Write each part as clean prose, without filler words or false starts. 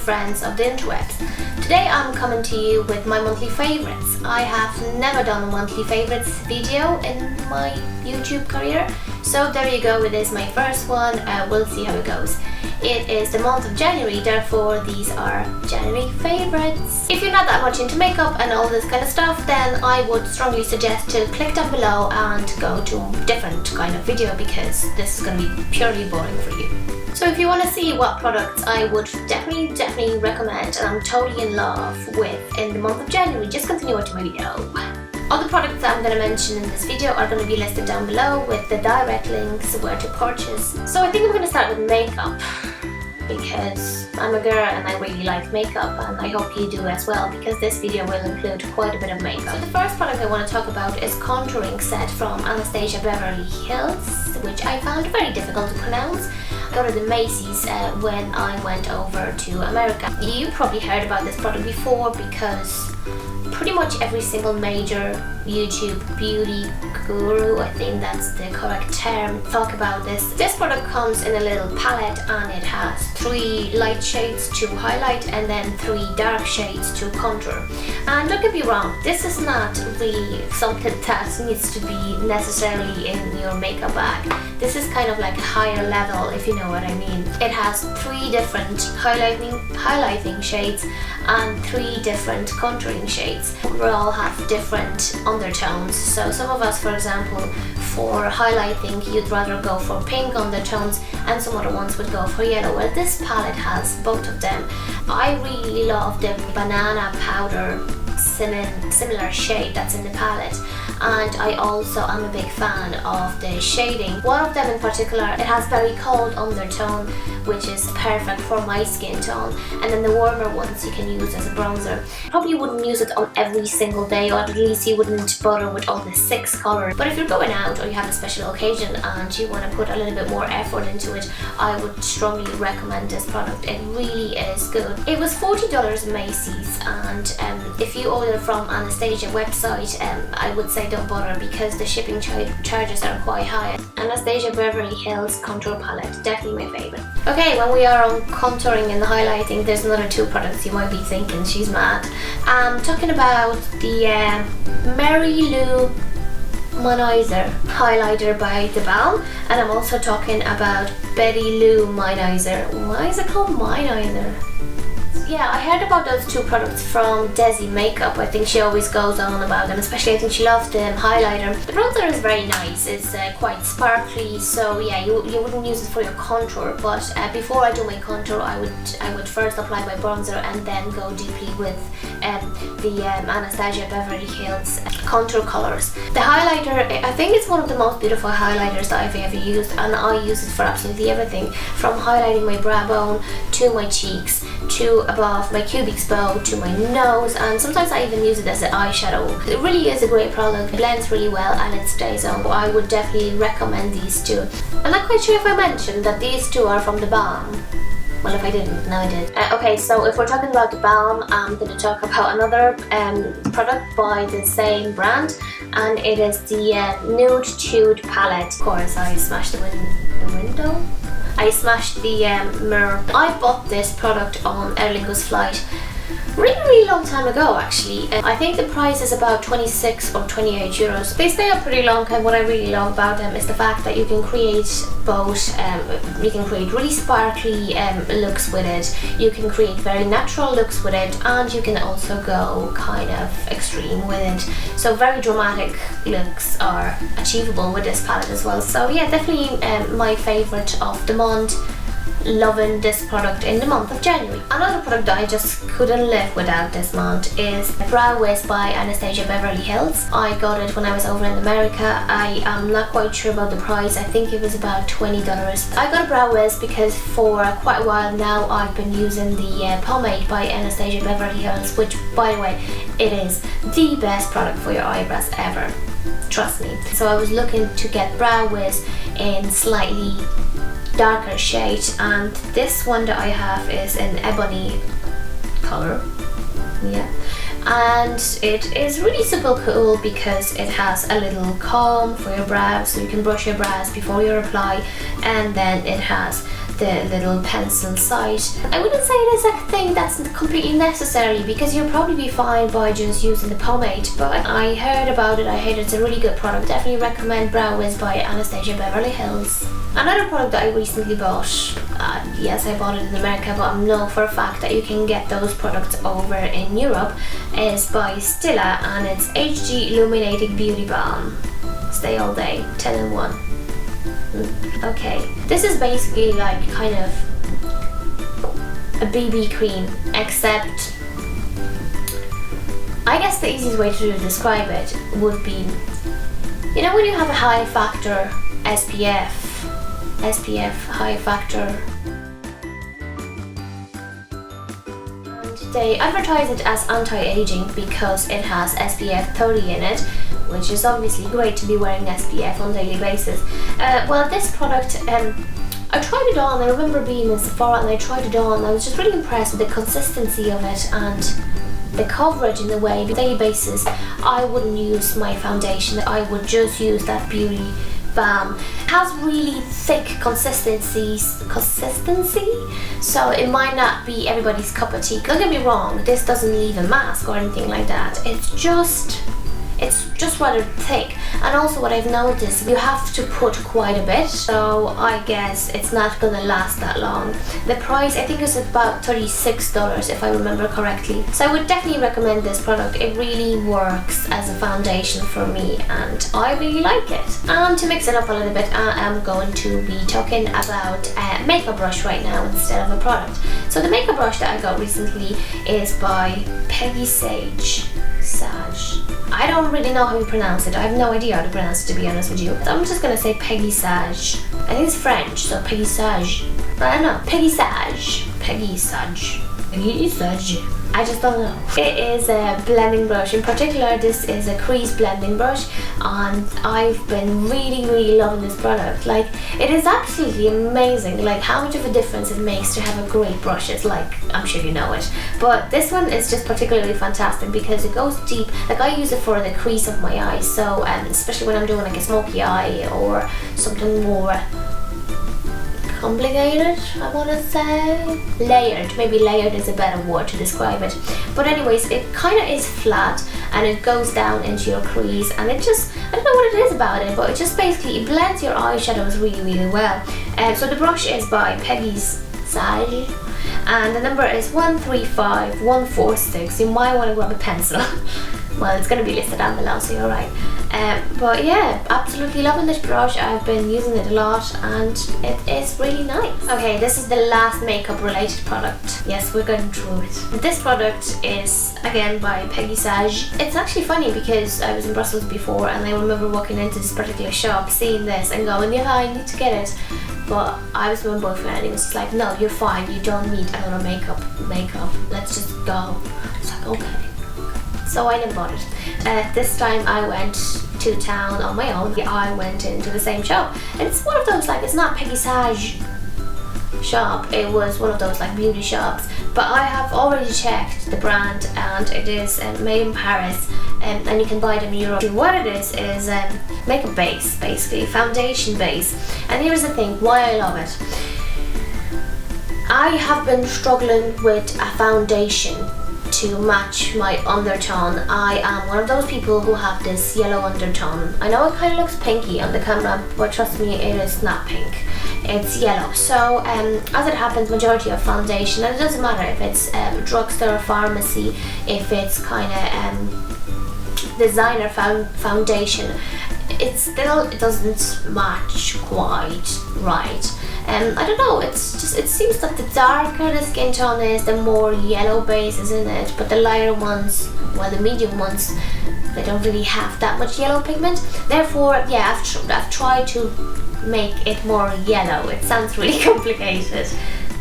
friends of the interwebs. Today I'm coming to you with my monthly favorites. I have never done a monthly favorites video in my YouTube career, so there you go, it is my first one. We'll see how it goes. It is the month of January, therefore these are January favorites. If you're not that much into makeup and all this kind of stuff, then I would strongly suggest to click down below and go to a different kind of video, because this is going to be purely boring for you. So if you want to see what products I would definitely recommend and I'm totally in love with in the month of January, just continue watching my video. All the products that I'm going to mention in this video are going to be listed down below with the direct links where to purchase. So I think I'm going to start with makeup, because I'm a girl and I really like makeup, and I hope you do as well, because this video will include quite a bit of makeup. So the first product I want to talk about is contouring set from Anastasia Beverly Hills, which I found very difficult to pronounce. I got it at Macy's when I went over to America. You probably heard about this product before, because pretty much every single major YouTube beauty guru, I think that's the correct term, talk about this. This product comes in a little palette and it has 3 light shades to highlight and then 3 dark shades to contour. And don't get me wrong, this is not really something that needs to be necessarily in your makeup bag. This is kind of like a higher level, if you know what I mean. It has 3 different highlighting shades and 3 different contouring shades. We all have different undertones. So some of us, for example, for highlighting, you'd rather go for pink undertones, and some other ones would go for yellow. Well, this palette has both of them. I really love the banana powder similar shade that's in the palette, and I also am a big fan of the shading. One of them in particular, it has very cold undertone, which is perfect for my skin tone, and then the warmer ones you can use as a bronzer. Probably wouldn't use it on every single day, or at least you wouldn't bother with all the 6 colors. But if you're going out or you have a special occasion and you want to put a little bit more effort into it, I would strongly recommend this product. It really is good. It was $40 at Macy's, and if you order from Anastasia website, I would say don't bother, because the shipping charges are quite high. Anastasia Beverly Hills contour palette, definitely my favorite. Okay, when we are on contouring and highlighting, there's another 2 products you might be thinking she's mad. I'm talking about the Mary Lou Minizer highlighter by The Balm, and I'm also talking about Betty Lou Minizer. Why is it called Minizer? Yeah, I heard about those 2 products from Desi Makeup. I think she always goes on about them, especially I think she loves the highlighter. The bronzer is very nice, it's quite sparkly, so yeah, you wouldn't use it for your contour, but before I do my contour, I would first apply my bronzer and then go deeply with the Anastasia Beverly Hills contour colors. The highlighter, I think it's one of the most beautiful highlighters that I've ever used, and I use it for absolutely everything, from highlighting my brow bone to my cheeks to above my cupid's bow to my nose, and sometimes I even use it as an eyeshadow. It really is a great product. It blends really well and it stays on. I would definitely recommend these 2. I'm not quite sure if I mentioned that these 2 are from The Balm. Well, if I didn't, now I did. Okay, so if we're talking about The Balm, I'm going to talk about another product by the same brand, and it is the Nude Tude palette. Of course, I smashed the window. I smashed the mirror. I bought this product on Aer Lingus flight really long time ago, actually. I think the price is about 26 or 28 euros. They stay up pretty long, and what I really love about them is the fact that you can create both, you can create really sparkly looks with it, you can create very natural looks with it, and you can also go kind of extreme with it. So very dramatic looks are achievable with this palette as well. So yeah, definitely my favorite of the month. Loving this product in the month of January. Another product that I just couldn't live without this month is Brow Wiz by Anastasia Beverly Hills. I got it when I was over in America. I am not quite sure about the price. I think it was about $20. I got a Brow Wiz because for quite a while now I've been using the pomade by Anastasia Beverly Hills, which, by the way, it is the best product for your eyebrows ever. Trust me. So I was looking to get Brow Wiz in slightly darker shade, and this one that I have is an ebony color. Yeah, and it is really super cool because it has a little comb for your brows, so you can brush your brows before you apply, and then it has the little pencil side. I wouldn't say it is a thing that's completely necessary because you'll probably be fine by just using the pomade, but I heard about it, I heard it's a really good product. Definitely recommend Brow Wiz by Anastasia Beverly Hills. Another product that I recently bought, yes, I bought it in America, but I know for a fact that you can get those products over in Europe, is by Stila, and it's HG Illuminating Beauty Balm. Stay all day, 10 in 1. Okay, this is basically like kind of a BB cream, except I guess the easiest way to describe it would be, you know when you have a high factor SPF high factor, and they advertise it as anti-aging because it has SPF 30 in it, which is obviously great to be wearing SPF on a daily basis. Well, this product, I tried it on. I remember being in Sephora and I tried it on. I was just really impressed with the consistency of it and the coverage in the way. On a daily basis, I wouldn't use my foundation. I would just use that beauty balm. It has really thick consistency, so it might not be everybody's cup of tea. Don't get me wrong, this doesn't leave a mask or anything like that. It's just rather thick, and also what I've noticed, you have to put quite a bit, so I guess it's not gonna last that long. The price, I think, is about $36 if I remember correctly, so I would definitely recommend this product. It really works as a foundation for me and I really like it. And to mix it up a little bit, I am going to be talking about a makeup brush right now instead of a product. So the makeup brush that I got recently is by Peggy Sage. I don't really know how you pronounce it. I have no idea how to pronounce it, to be honest with you. So I'm just gonna say Peggy Sage. I think it's French, so Peggy Sage. I don't know. Peggy Sage. Peggy Sage. Peggy Sage. I just don't know. It is a blending brush. In particular, this is a crease blending brush, and I've been really loving this product. Like, it is absolutely amazing, like how much of a difference it makes to have a great brush. It's like, I'm sure you know it, but this one is just particularly fantastic because it goes deep. Like, I use it for the crease of my eyes, so especially when I'm doing like a smoky eye or something more complicated, I want to say. Layered, maybe layered is a better word to describe it. But anyways, it kind of is flat and it goes down into your crease, and it just, I don't know what it is about it, but it just basically, it blends your eyeshadows really well. So the brush is by Peggy's Sage, and the number is 135146. You might want to grab a pencil. Well, it's going to be listed down below, so you're right. But yeah, absolutely loving this brush. I've been using it a lot and it is really nice. Okay, this is the last makeup related product. Yes, we're going through it. This product is again by Peggy Sage. It's actually funny because I was in Brussels before and I remember walking into this particular shop, seeing this and going, yeah, I need to get it. But I was with my boyfriend and he was just like, no, you're fine, you don't need another makeup, let's just go. It's like, okay. So I never bought it. This time I went to town on my own. I went into the same shop. And it's one of those, like, it's not Peggy Sage shop, it was one of those like beauty shops. But I have already checked the brand and it is made in Paris, and you can buy it in Europe. What it is makeup base, basically, foundation base. And here's the thing, why I love it. I have been struggling with a foundation to match my undertone. I am one of those people who have this yellow undertone. I know it kind of looks pinky on the camera, but trust me, it is not pink. It's yellow. So as it happens, majority of foundation, and it doesn't matter if it's drugstore or pharmacy, if it's kind of designer foundation, it doesn't match quite right. I don't know, it's just, it seems that the darker the skin tone is, the more yellow base is in it, but the lighter ones, well, the medium ones, they don't really have that much yellow pigment. Therefore, yeah, I've tried to make it more yellow. It sounds really complicated,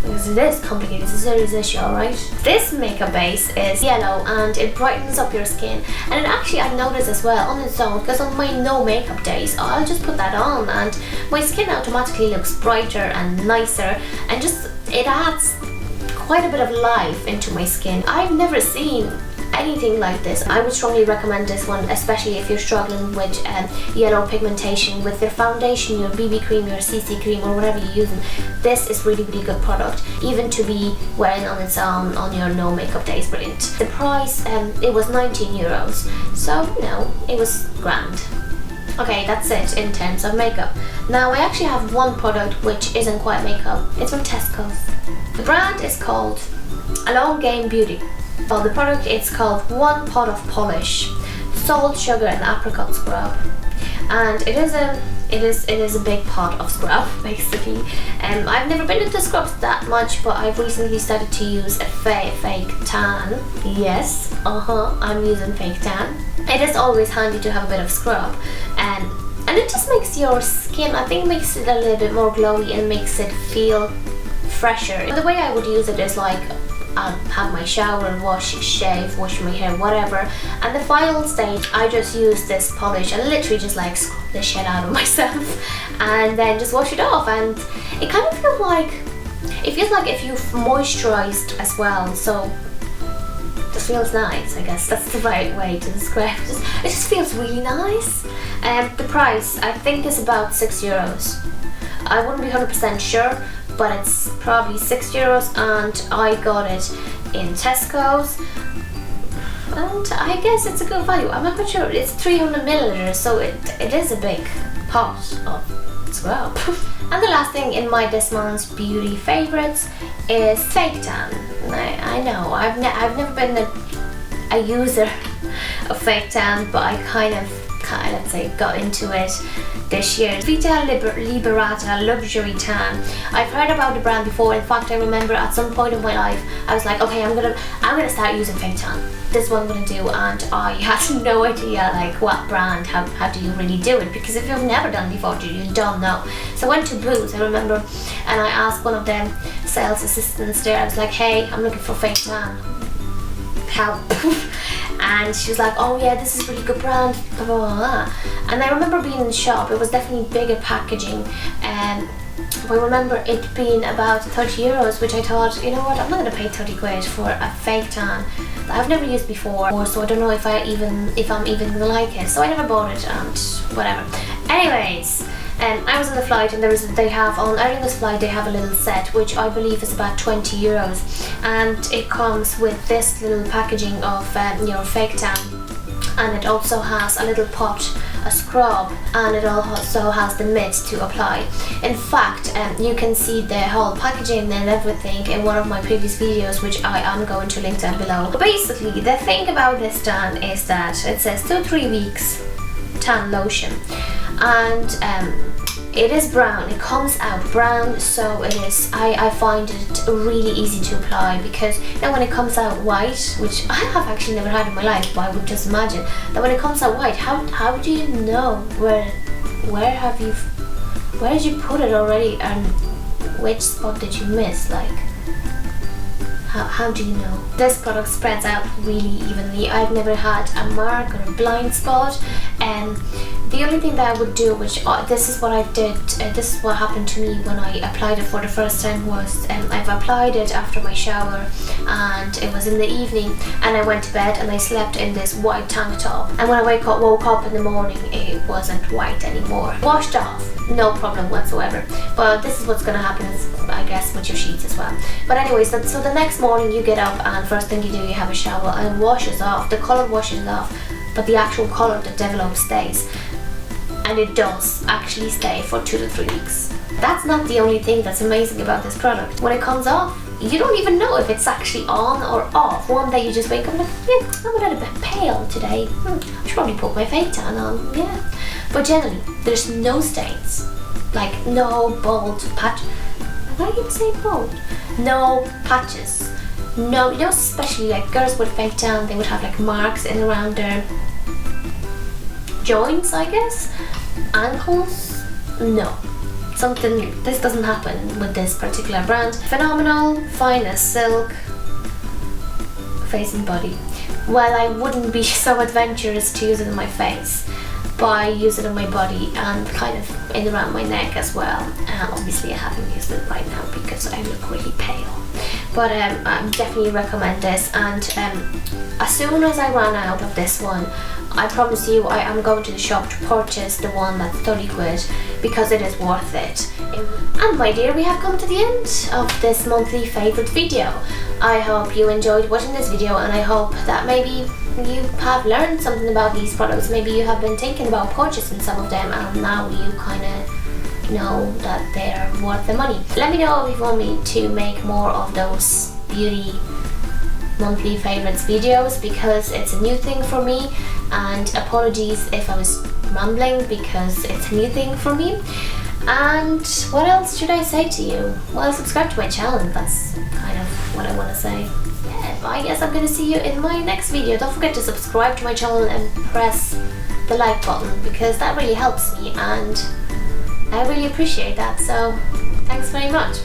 because it is complicated, it's a serious issue, alright? This makeup base is yellow and it brightens up your skin, and it actually, I've noticed as well on its own, because on my no makeup days I'll just put that on and my skin automatically looks brighter and nicer, and just, it adds quite a bit of life into my skin. I've never seen anything like this, I would strongly recommend this one, especially if you're struggling with yellow pigmentation with your foundation, your BB cream, your CC cream, or whatever you're using. This is really good product, even to be wearing on its own on your no makeup days. Brilliant. The price, it was 19 euros, so you know, it was grand. Okay, that's it in terms of makeup. Now I actually have one product which isn't quite makeup. It's from Tesco's. The brand is called LMKK Beauty. Well, the product is called One Pot of Polish, Salt, Sugar and Apricot Scrub, and it is a big pot of scrub basically. I've never been into scrubs that much, but I've recently started to use a fake tan. Yes, I'm using fake tan. It is always handy to have a bit of scrub, and it just makes your skin, I think, makes it a little bit more glowy and makes it feel fresher. The way I would use it is like, I'll have my shower, wash, shave, wash my hair, whatever, and the final stage I just use this polish and literally just like scrub the shit out of myself and then just wash it off, and it kind of feels like if you've moisturized as well, so it feels nice. I guess that's the right way to describe it. It just feels really nice. The price I think is about 6 euros. I wouldn't be 100% sure, but it's probably 6 euros, and I got it in Tesco's, and I guess it's a good value. I'm not quite sure. It's 300 milliliters, so it is a big pot of scrub. And the last thing in my this month's beauty favorites is fake tan. I know I've never been a user of fake tan, but I kind of say got into it this year. Vita Liberata Luxury Tan. I've heard about the brand before. In fact, I remember at some point in my life I was like, okay, I'm gonna start using fake tan. This is what I'm gonna do, and I had no idea like what brand, how do you really do it, because if you've never done it before, you don't know. So I went to Boots, I remember, and I asked one of them sales assistants there, I was like, hey, I'm looking for fake tan, help. And she was like, oh yeah, this is a really good brand, blah, blah, blah, blah. And I remember being in the shop, it was definitely bigger packaging, and I remember it being about 30 euros, which I thought, you know what, I'm not going to pay 30 quid for a fake tan that I've never used before, so I don't know if I'm even going to like it, so I never bought it, and whatever. Anyways, I was on the flight, and they have on Aer Lingus flight, they have a little set which I believe is about 20 euros, and it comes with this little packaging of your fake tan, and it also has a little pot, a scrub, and it also has the mitt to apply. In fact, you can see the whole packaging and everything in one of my previous videos, which I am going to link down below. But basically, the thing about this tan is that it says 2 to 3 weeks tan lotion, and it is brown. It comes out brown, so it is. I find it really easy to apply, because you know, when it comes out white, which I have actually never had in my life, but I would just imagine that when it comes out white, how do you know where did you put it already, and which spot did you miss? Like, how do you know? This product spreads out really evenly. I've never had a mark or a blind spot, and the only thing that I would do, which this is what I did, this is what happened to me when I applied it for the first time, was I've applied it after my shower, and it was in the evening, and I went to bed and I slept in this white tank top, and when I woke up in the morning, it wasn't white anymore. Washed off, no problem whatsoever. But this is what's going to happen, I guess, with your sheets as well. But anyways, so the next morning you get up, and first thing you do, you have a shower, and it washes off. The colour washes off, but the actual colour that develops stays. And it does actually stay for 2 to 3 weeks. That's not the only thing that's amazing about this product. When it comes off, you don't even know if it's actually on or off. One day you just wake up and like, yeah, I'm a little bit pale today. I should probably put my fake tan on, yeah. But generally, there's no stains. Like, no bold patch. Why did you say bold? No patches. No, you know, especially like girls with fake tan, they would have like marks in around their joints, I guess, ankles. No, this doesn't happen with this particular brand. Phenomenal, fine as silk, face and body. Well, I wouldn't be so adventurous to use it on my face, but I use it on my body and kind of in around my neck as well. And obviously I haven't used it right now because I look really pale. but I definitely recommend this. And as soon as I run out of this one, I promise you I am going to the shop to purchase the one that's 30 quid, because it is worth it. And my dear, we have come to the end of this monthly favourite video. I hope you enjoyed watching this video, and I hope that maybe you have learned something about these products. Maybe you have been thinking about purchasing some of them, and now you kind of know that they're worth the money. Let me know if you want me to make more of those beauty monthly favorites videos, because it's a new thing for me, and apologies if I was rambling, because it's a new thing for me. And what else should I say to you? Well, subscribe to my channel, that's kind of what I want to say. Yeah, I guess I'm gonna see you in my next video. Don't forget to subscribe to my channel and press the like button, because that really helps me and I really appreciate that. So thanks very much.